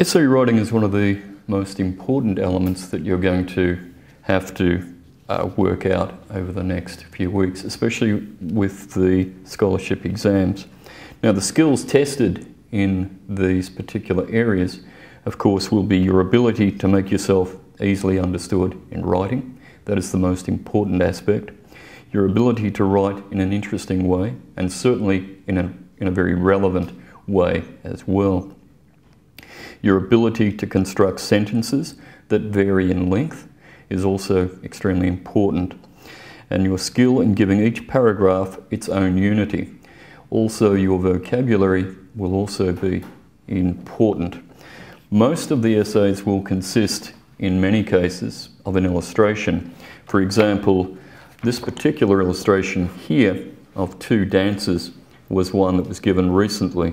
Essay writing is one of the most important elements that you're going to have to work out over the next few weeks, especially with the scholarship exams. Now, the skills tested in these particular areas, of course, will be your ability to make yourself easily understood in writing. That is the most important aspect. Your ability to write in an interesting way, and certainly in a very relevant way as well. Your ability to construct sentences that vary in length is also extremely important. And your skill in giving each paragraph its own unity. Also, your vocabulary will also be important. Most of the essays will consist, in many cases, of an illustration. For example, this particular illustration here of two dances was one that was given recently.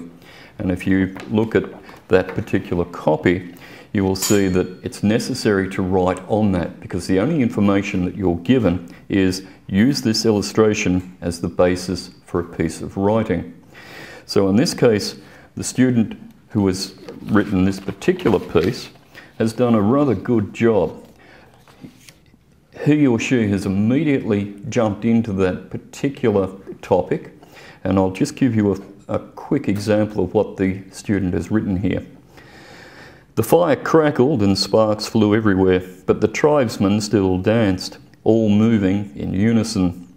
And if you look at that particular copy, you will see that it's necessary to write on that, because the only information that you're given is use this illustration as the basis for a piece of writing. So in this case, the student who has written this particular piece has done a rather good job. He or she has immediately jumped into that particular topic, and I'll just give you a quick example of what the student has written here. The fire crackled and sparks flew everywhere, but the tribesmen still danced, all moving in unison.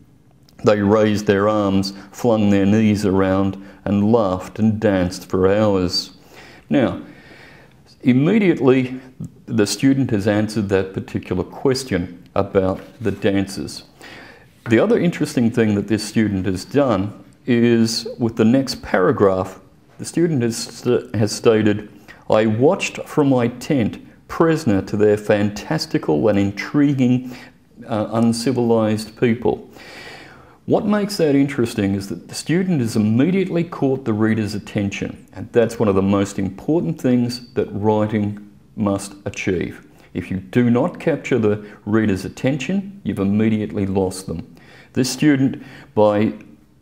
They raised their arms, flung their knees around, and laughed and danced for hours. Now, immediately the student has answered that particular question about the dances. The other interesting thing that this student has done is, with the next paragraph, the student has stated, "I watched from my tent, prisoner to their fantastical and intriguing, uncivilized people." What makes that interesting is that the student has immediately caught the reader's attention, and that's one of the most important things that writing must achieve. If you do not capture the reader's attention, you've immediately lost them. This student, by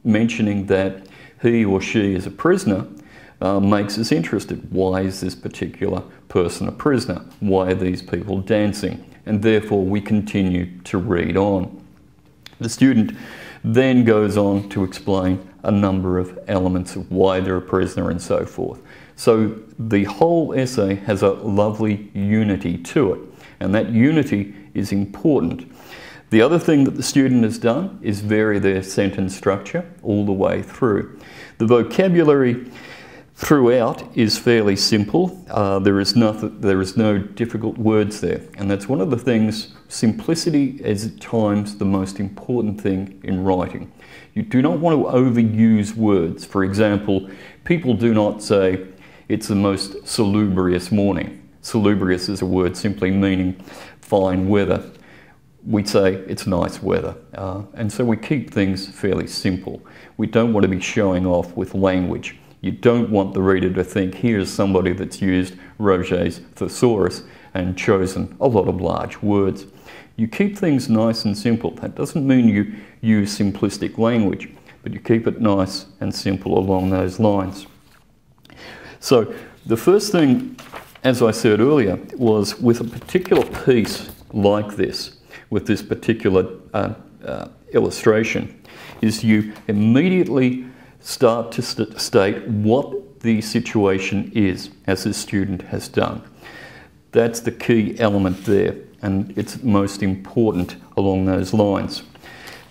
mentioning that he or she is a prisoner, makes us interested. Why is this particular person a prisoner? Why are these people dancing? And therefore we continue to read on. The student then goes on to explain a number of elements of why they're a prisoner and so forth. So the whole essay has a lovely unity to it, and that unity is important. The other thing that the student has done is vary their sentence structure all the way through. The vocabulary throughout is fairly simple. There is no difficult words there, and that's one of the things. Simplicity is at times the most important thing in writing. You do not want to overuse words. For example, people do not say, "It's the most salubrious morning." Salubrious is a word simply meaning fine weather. We say it's nice weather, and so we keep things fairly simple. We don't want to be showing off with language. You don't want the reader to think, here's somebody that's used Roget's thesaurus and chosen a lot of large words. You keep things nice and simple. That doesn't mean you use simplistic language, but you keep it nice and simple along those lines. So the first thing, as I said earlier, was with a particular piece like this, with this particular illustration, is you immediately start to state what the situation is, as this student has done. That's the key element there, and it's most important along those lines.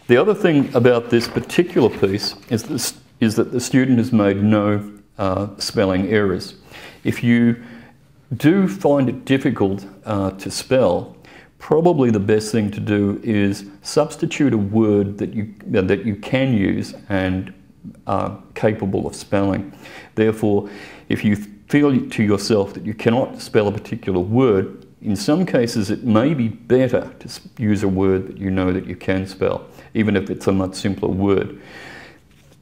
The other thing about this particular piece is that the student has made no spelling errors. If you do find it difficult to spell, probably the best thing to do is substitute a word that you can use and are capable of spelling. Therefore, if you feel to yourself that you cannot spell a particular word, in some cases it may be better to use a word that you know that you can spell, even if it's a much simpler word.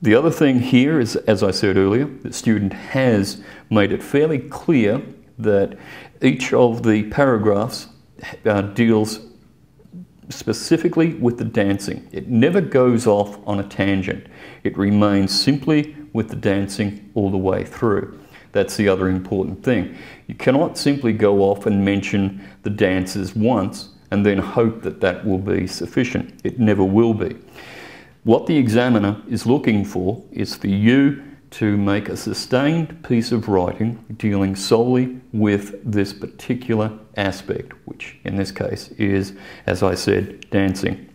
The other thing here is, as I said earlier, the student has made it fairly clear that each of the paragraphs deals specifically with the dancing. It never goes off on a tangent. It remains simply with the dancing all the way through. That's the other important thing. You cannot simply go off and mention the dances once and then hope that that will be sufficient. It never will be. What the examiner is looking for is for you to make a sustained piece of writing dealing solely with this particular aspect, which in this case is, as I said, dancing.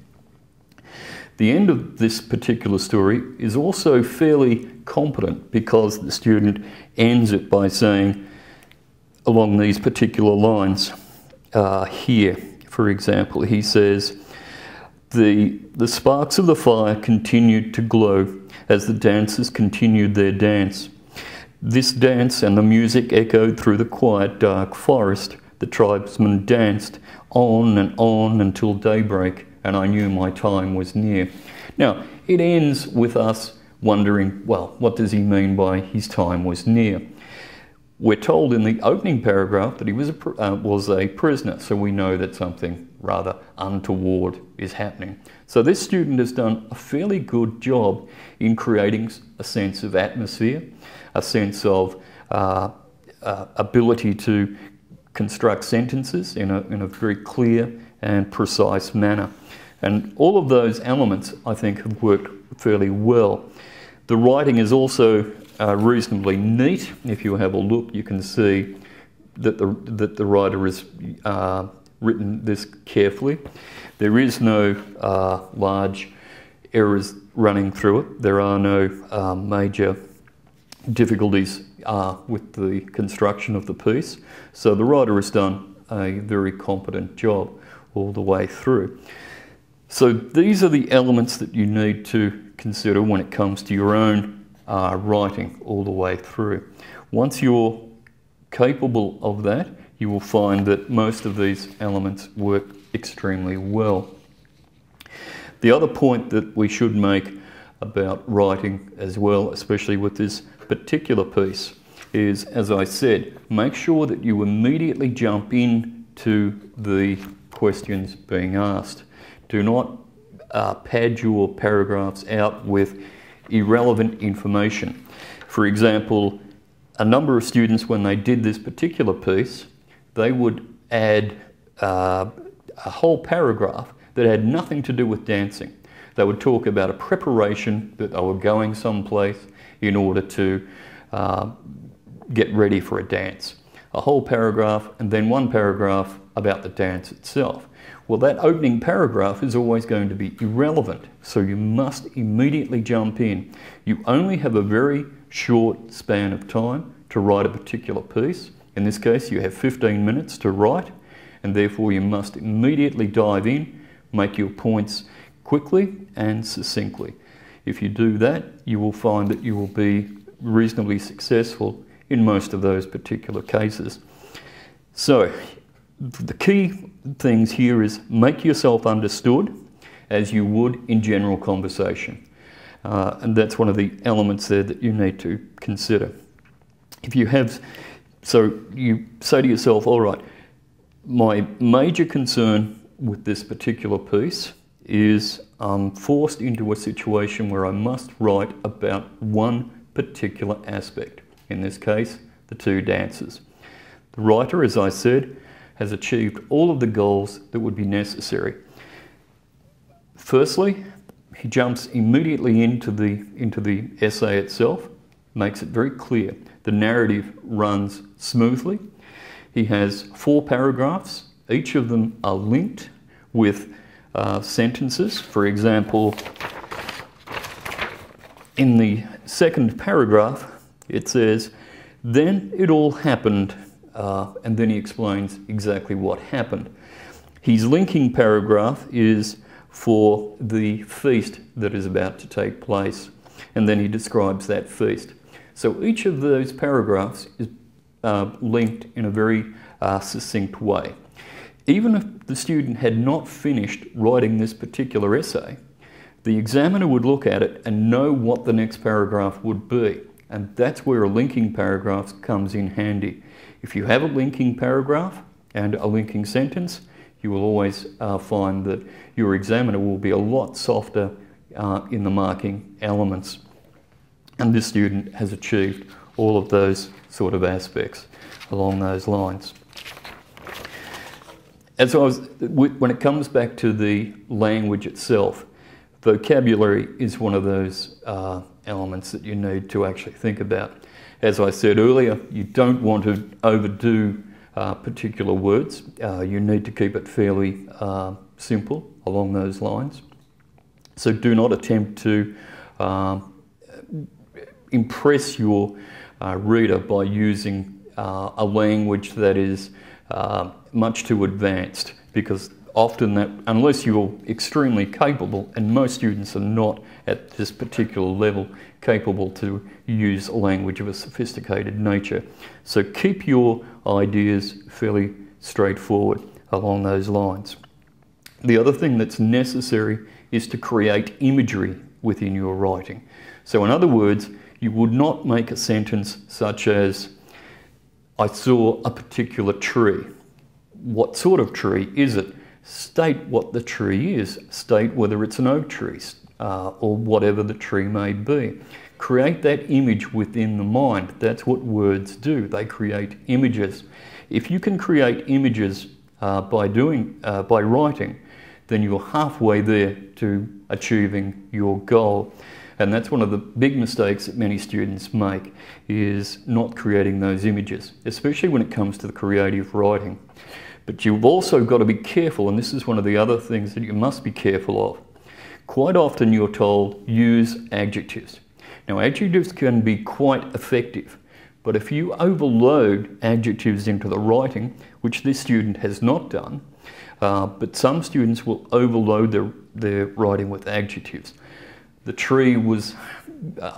The end of this particular story is also fairly competent because the student ends it by saying, along these particular lines here, for example, he says, the sparks of the fire continued to glow as the dancers continued their dance. This dance and the music echoed through the quiet, dark forest. The tribesmen danced on and on until daybreak, and I knew my time was near. Now, it ends with us wondering, well, what does he mean by his time was near? We're told in the opening paragraph that he was a prisoner, so we know that something rather untoward is happening. So this student has done a fairly good job in creating a sense of atmosphere, a sense of ability to construct sentences in a very clear and precise manner. And all of those elements, I think, have worked fairly well. The writing is also reasonably neat. If you have a look, you can see that the writer has written this carefully. There is no large errors running through it. There are no major difficulties with the construction of the piece. So the writer has done a very competent job all the way through. So these are the elements that you need to consider when it comes to your own writing all the way through. Once you're capable of that, you will find that most of these elements work extremely well. The other point that we should make about writing as well, especially with this particular piece, is, as I said, make sure that you immediately jump into the questions being asked. Do not pad your paragraphs out with irrelevant information. For example, a number of students, when they did this particular piece, they would add a whole paragraph that had nothing to do with dancing. They would talk about a preparation that they were going someplace in order to get ready for a dance. A whole paragraph and then one paragraph about the dance itself. Well, that opening paragraph is always going to be irrelevant, so you must immediately jump in. You only have a very short span of time to write a particular piece. In this case, you have 15 minutes to write, and therefore you must immediately dive in, make your points quickly and succinctly. If you do that, you will find that you will be reasonably successful in most of those particular cases. So, the key things here is make yourself understood as you would in general conversation. And that's one of the elements there that you need to consider. If you have, so you say to yourself, all right, my major concern with this particular piece is I'm forced into a situation where I must write about one particular aspect. In this case, the two dances. The writer, as I said, has achieved all of the goals that would be necessary. Firstly, he jumps immediately into the essay itself, makes it very clear. The narrative runs smoothly. He has 4 paragraphs. Each of them are linked with sentences. For example, in the second paragraph, it says, "Then it all happened," and then he explains exactly what happened. His linking paragraph is for the feast that is about to take place, and then he describes that feast. So each of those paragraphs is linked in a very succinct way. Even if the student had not finished writing this particular essay, the examiner would look at it and know what the next paragraph would be. And that's where a linking paragraph comes in handy. If you have a linking paragraph and a linking sentence, you will always find that your examiner will be a lot softer in the marking elements. And this student has achieved all of those sort of aspects along those lines. When it comes back to the language itself, vocabulary is one of those elements that you need to actually think about. As I said earlier, you don't want to overdo particular words. You need to keep it fairly simple along those lines. So do not attempt to impress your reader by using a language that is much too advanced, because often that, unless you're extremely capable, and most students are not at this particular level capable to use a language of a sophisticated nature. So keep your ideas fairly straightforward along those lines. The other thing that's necessary is to create imagery within your writing. So in other words, you would not make a sentence such as, I saw a particular tree. What sort of tree is it? State what the tree is. State whether it's an oak tree or whatever the tree may be. Create that image within the mind. That's what words do. They create images. If you can create images by writing, then you're halfway there to achieving your goal. And that's one of the big mistakes that many students make, is not creating those images, especially when it comes to the creative writing. But you've also got to be careful, and this is one of the other things that you must be careful of. Quite often you're told, use adjectives. Now, adjectives can be quite effective, but if you overload adjectives into the writing, which this student has not done, but some students will overload their writing with adjectives. The tree was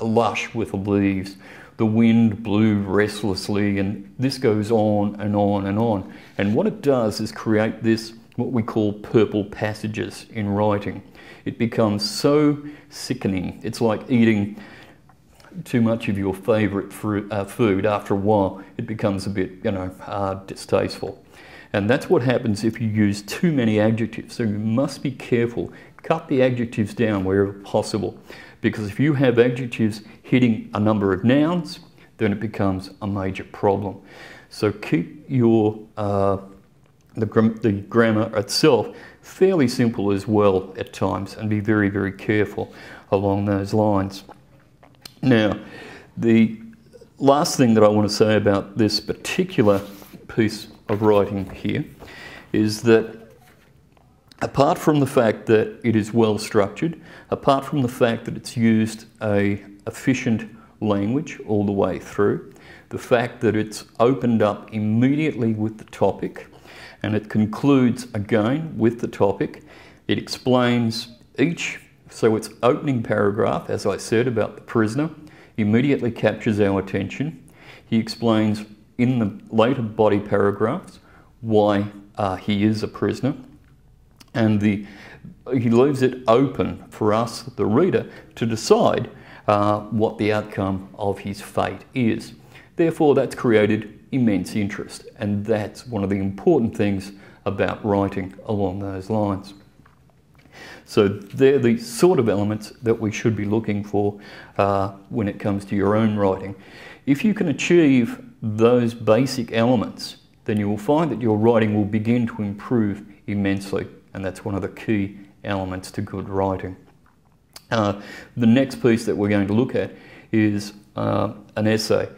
lush with leaves. The wind blew restlessly, and this goes on and on and on. And what it does is create this, what we call purple passages in writing. It becomes so sickening. It's like eating too much of your favourite food. After a while, it becomes a bit, distasteful. And that's what happens if you use too many adjectives. So you must be careful. Cut the adjectives down wherever possible, because if you have adjectives hitting a number of nouns, then it becomes a major problem. So keep your the grammar itself fairly simple as well at times, and be very, very careful along those lines. Now, the last thing that I want to say about this particular piece of writing here is that apart from the fact that it is well structured, apart from the fact that it's used an efficient language all the way through, the fact that it's opened up immediately with the topic, and it concludes again with the topic, it explains each, so its opening paragraph, as I said, about the prisoner, immediately captures our attention. He explains in the later body paragraphs why he is a prisoner, and he leaves it open for us, the reader, to decide what the outcome of his fate is. Therefore, that's created immense interest, and that's one of the important things about writing along those lines. So they're the sort of elements that we should be looking for when it comes to your own writing. If you can achieve those basic elements, then you will find that your writing will begin to improve immensely, and that's one of the key elements to good writing. The next piece that we're going to look at is an essay,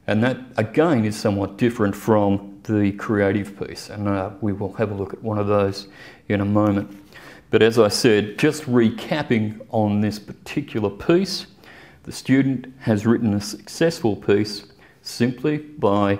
and that again is somewhat different from the creative piece, and we will have a look at one of those in a moment. But as I said, just recapping on this particular piece, the student has written a successful piece simply by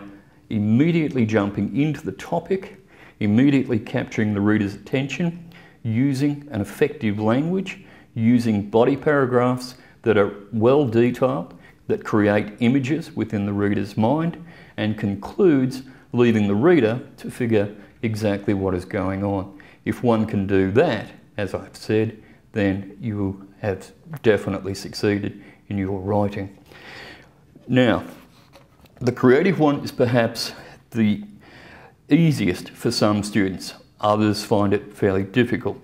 immediately jumping into the topic, immediately capturing the reader's attention, using an effective language, using body paragraphs that are well detailed, that create images within the reader's mind, and concludes leaving the reader to figure exactly what is going on. If one can do that, as I've said, then you have definitely succeeded in your writing. Now, the creative one is perhaps the easiest for some students. Others find it fairly difficult.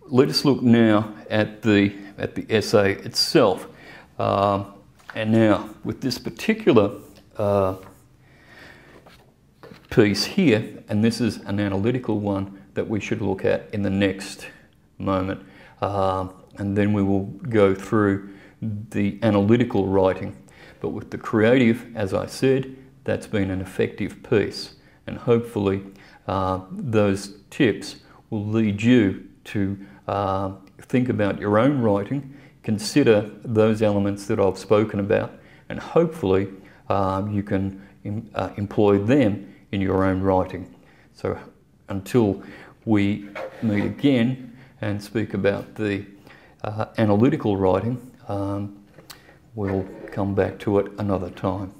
Let us look now at the essay itself. And now, with this particular piece here, and this is an analytical one that we should look at in the next moment, and then we will go through the analytical writing. But with the creative, as I said, that's been an effective piece, and hopefully those tips will lead you to think about your own writing, consider those elements that I've spoken about, and hopefully you can employ them in your own writing. So until we meet again and speak about the analytical writing, we'll come back to it another time.